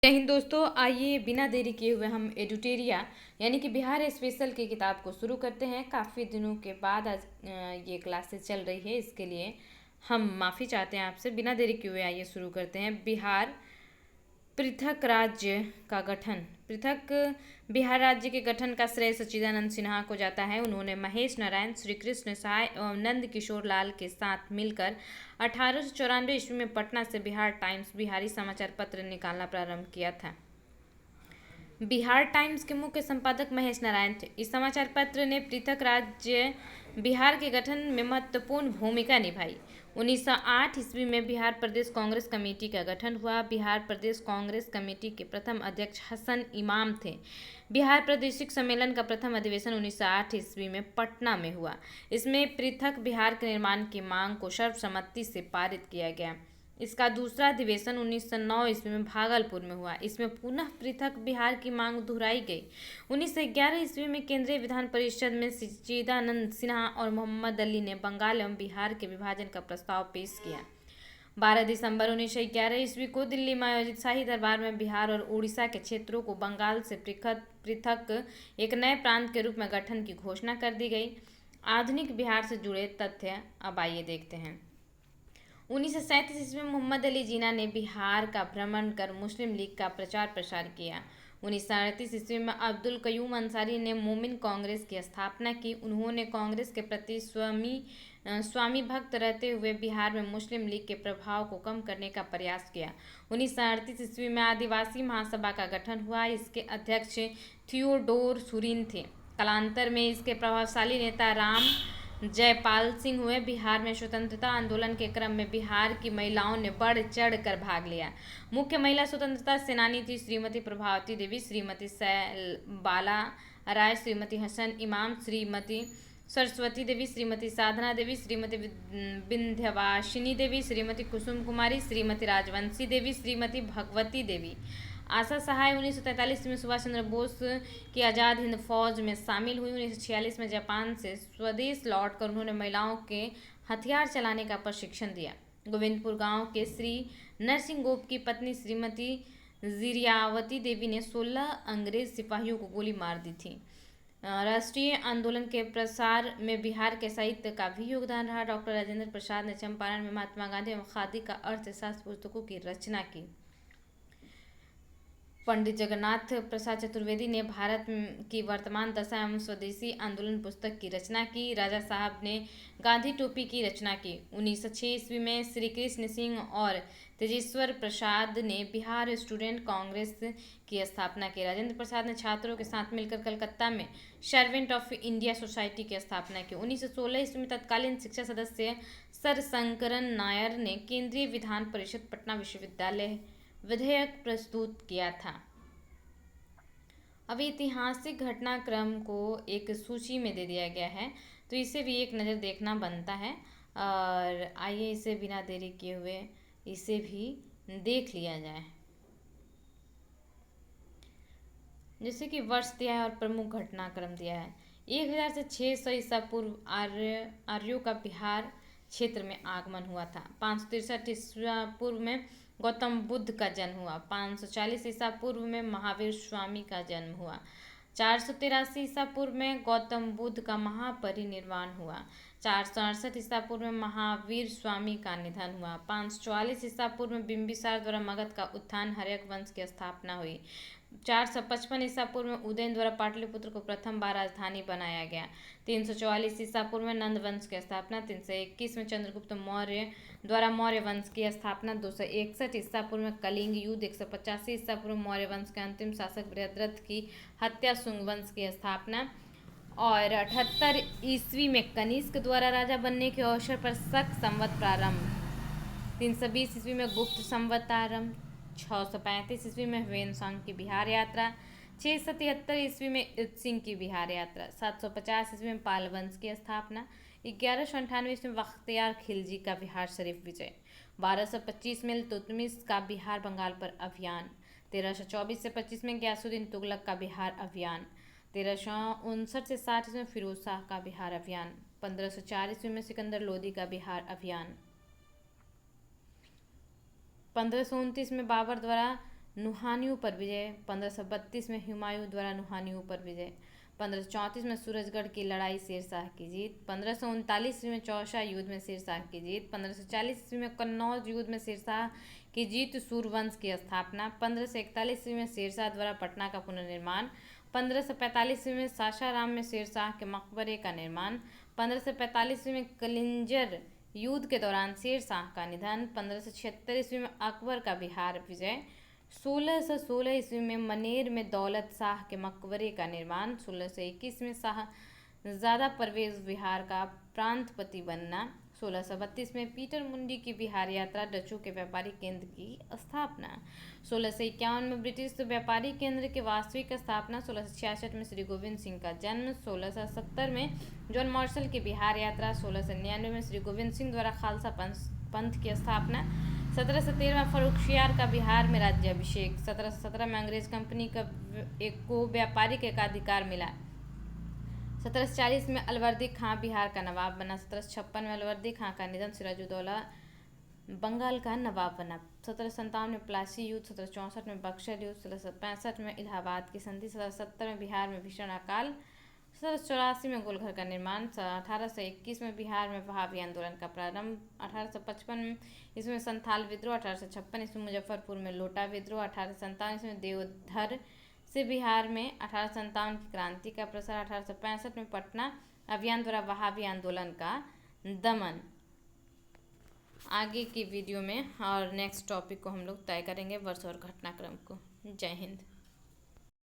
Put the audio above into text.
जय हिंद दोस्तों। आइए बिना देरी किए हुए हम एडुटेरिया यानी कि बिहार स्पेशल की किताब को शुरू करते हैं। काफ़ी दिनों के बाद आज ये क्लासेस चल रही है, इसके लिए हम माफ़ी चाहते हैं आपसे। बिना देरी किए हुए आइए शुरू करते हैं। बिहार पृथक राज्य का गठन। पृथक बिहार राज्य के गठन का श्रेय सच्चिदानंद सिन्हा को जाता है। उन्होंने महेश नारायण, श्री कृष्ण साय एवं नंद किशोर लाल के साथ मिलकर 1894 ईस्वी में पटना से बिहार टाइम्स बिहारी समाचार पत्र निकालना प्रारंभ किया था। बिहार टाइम्स के मुख्य संपादक महेश नारायण थे। इस समाचार पत्र ने पृथक राज्य बिहार के गठन में महत्वपूर्ण भूमिका निभाई। 1908 ईस्वी में बिहार प्रदेश कांग्रेस कमेटी का गठन हुआ। बिहार प्रदेश कांग्रेस कमेटी के प्रथम अध्यक्ष हसन इमाम थे। बिहार प्रादेशिक सम्मेलन का प्रथम अधिवेशन 1908 ईस्वी में पटना में हुआ। इसमें पृथक बिहार के निर्माण की मांग को सर्वसम्मति से पारित किया गया। इसका दूसरा अधिवेशन 1909 ईस्वी में भागलपुर में हुआ। इसमें पुनः पृथक बिहार की मांग दोहराई गई। 1911 ईस्वी में केंद्रीय विधान परिषद में सच्चिदानंद सिन्हा और मोहम्मद अली ने बंगाल एवं बिहार के विभाजन का प्रस्ताव पेश किया। 12 दिसंबर 1911 ईस्वी को दिल्ली में आयोजित शाही दरबार में बिहार और उड़ीसा के क्षेत्रों को बंगाल से पृथक एक नए प्रांत के रूप में गठन की घोषणा कर दी गई। आधुनिक बिहार से जुड़े तथ्य अब आइए देखते हैं। 1937 ईस्वी में मोहम्मद अली जिन्ना ने बिहार का भ्रमण कर मुस्लिम लीग का प्रचार प्रसार किया। 1938 ईस्वी में अब्दुल कयूम अंसारी ने मोमिन कांग्रेस की स्थापना की। उन्होंने कांग्रेस के प्रति स्वामी भक्त रहते हुए बिहार में मुस्लिम लीग के प्रभाव को कम करने का प्रयास किया। 1938 ईस्वी में आदिवासी महासभा का गठन हुआ। इसके अध्यक्ष थियोडोर सुरीन थे। कालांतर में इसके प्रभावशाली नेता राम जयपाल सिंह हुए। बिहार में स्वतंत्रता आंदोलन के क्रम में बिहार की महिलाओं ने बढ़ चढ़ कर भाग लिया। मुख्य महिला स्वतंत्रता सेनानी थी श्रीमती प्रभावती देवी, श्रीमती बाला राय, श्रीमती हसन इमाम, श्रीमती सरस्वती देवी, श्रीमती साधना देवी, श्रीमती विंध्यवासिनी देवी, श्रीमती कुसुम कुमारी, श्रीमती राजवंशी देवी, श्रीमती भगवती देवी। आशा सहाय 1943 में सुभाष चंद्र बोस की आज़ाद हिंद फौज में शामिल हुई। 1946 में जापान से स्वदेश लौटकर उन्होंने महिलाओं के हथियार चलाने का प्रशिक्षण दिया। गोविंदपुर गांव के श्री नरसिंह गोप की पत्नी श्रीमती जिरियावती देवी ने 16 अंग्रेज सिपाहियों को गोली मार दी थी। राष्ट्रीय आंदोलन के प्रसार में बिहार के साहित्य का भी योगदान रहा। डॉक्टर राजेंद्र प्रसाद ने चंपारण में महात्मा गांधी एवं खादी का अर्थशास्त्र पुस्तकों की रचना की। पंडित जगन्नाथ प्रसाद चतुर्वेदी ने भारत की वर्तमान दशा एवं स्वदेशी आंदोलन पुस्तक की रचना की। राजा साहब ने गांधी टोपी की रचना की। 1906 ईस्वी में श्री कृष्ण सिंह और तेजेश्वर प्रसाद ने बिहार स्टूडेंट कांग्रेस की स्थापना की। राजेंद्र प्रसाद ने छात्रों के साथ मिलकर कलकत्ता में सर्वेंट ऑफ इंडिया सोसाइटी की स्थापना की। 1916 ईस्वी में तत्कालीन शिक्षा सदस्य सर शंकरन नायर ने केंद्रीय विधान परिषद पटना विश्वविद्यालय विधेयक प्रस्तुत किया था। अब ऐतिहासिक घटनाक्रम को एक सूची में दे दिया गया है, तो इसे भी एक नज़र देखना बनता है। और आइए इसे बिना देरी किए हुए इसे भी देख लिया जाए। जैसे कि वर्ष दिया है और प्रमुख घटनाक्रम दिया है। 1000 से 600 ईसा पूर्व आर्यों का बिहार क्षेत्र में आगमन हुआ था। 563 ईसा पूर्व में गौतम बुद्ध का जन्म हुआ। 540 ईसा पूर्व में महावीर स्वामी का जन्म हुआ। 483 ईसा पूर्व में गौतम बुद्ध का महापरिनिर्वाण हुआ। 468 ईसा पूर्व में महावीर स्वामी का निधन हुआ। 544 ईसा पूर्व में बिंबिसार द्वारा मगध का उत्थान, हर्यक वंश की स्थापना हुई। 455 ईसा पूर्व में उदयन द्वारा पाटलिपुत्र को प्रथम बार राजधानी बनाया गया। 344 ईसा पूर्व में नंद वंश की स्थापना। 321 में चंद्रगुप्त मौर्य द्वारा मौर्य वंश की स्थापना। 261 ईसा पूर्व में कलिंग युद्ध। 185 ईसा पूर्व में मौर्य वंश के अंतिम शासक बृहद्रथ की हत्या, शुंग वंश की स्थापना। और 78 ईस्वी में कनिष्क द्वारा राजा बनने के अवसर पर शक संवत प्रारंभ। 320 ईस्वी में गुप्त संवत आरंभ। 635 ईस्वी में हुएनसांग की बिहार यात्रा। 673 ईस्वी में सिंह की बिहार यात्रा। 750 ईस्वी में पाल वंश की स्थापना। 1198 ईस्वी में बख्तियार खिलजी का बिहार शरीफ विजय। 1225 में इल्तुतमिश का बिहार बंगाल पर अभियान। 1324 से 25 में गयासुद्दीन तुगलक का बिहार अभियान। 1359 से 60 ईस्वी में फिरोज शाह का बिहार अभियान। 1504 ईस्वी में सिकंदर लोदी का बिहार अभियान। 1529 में बाबर द्वारा नुहानियों पर विजय। 1532 में हुमायूं द्वारा नुहानियों पर विजय। 1534 में सूरजगढ़ की लड़ाई, शेरशाह की जीत। 1539 ईस्वी में चौसा युद्ध में शेरशाह की जीत। 1540 ईस्वी में कन्नौज युद्ध में शेरशाह की जीत, सूर्यवंश की स्थापना। 1541 ईस्वी में शेरशाह द्वारा पटना का पुनर्निर्माण। 1545 ईस्वी में सासाराम में शेरशाह के मकबरे का निर्माण। 1545 ईस्वी में कलिंजर युद्ध के दौरान शेरशाह का निधन। 1576 ईस्वी में अकबर का बिहार विजय। 1616 ईस्वी में मनेर में दौलत शाह के मकबरे का निर्माण। 1621 में शाहजादा परवेज बिहार का प्रांतपति बनना। 1632 में पीटर मुंडी की बिहार यात्रा, डचों के व्यापारी केंद्र की स्थापना। 1651 में ब्रिटिश व्यापारी केंद्र की वास्तविक स्थापना। 1666 में श्री गोविंद सिंह का जन्म। 1670 में जॉन मार्शल की बिहार यात्रा। 1699 में श्री गोविंद सिंह द्वारा खालसा पंथ की स्थापना। 1713 में फर्रुखसियार का बिहार में राज्याभिषेक। 1717 में अंग्रेज कंपनी को व्यापारिक एकाधिकार मिला। 1740 में अलवर्दी खां बिहार का नवाब बना। 1756 में अलवर्दी खां का निधन, सिराजुद्दौला बंगाल का नवाब बना। 1757 में प्लासी युद्ध। 1764 में बक्सर युद्ध। 1765 में इलाहाबाद की संधि। 1770 में बिहार में भीषण अकाल। 1784 में गोलघर का निर्माण। 1821 में बिहार में वहाबी आंदोलन का प्रारंभ। 1855 ईस्वी में संथाल विद्रोह। 1856 ईस्वी में मुजफ्फरपुर में लोटा विद्रोह। 1857 ईस्वी में देवधर से बिहार में। 1857 की क्रांति का प्रसार। 1865 में पटना अभियान द्वारा वहाबी आंदोलन का दमन। आगे की वीडियो में और नेक्स्ट टॉपिक को हम लोग तय करेंगे, वर्ष और घटनाक्रम को। जय हिंद।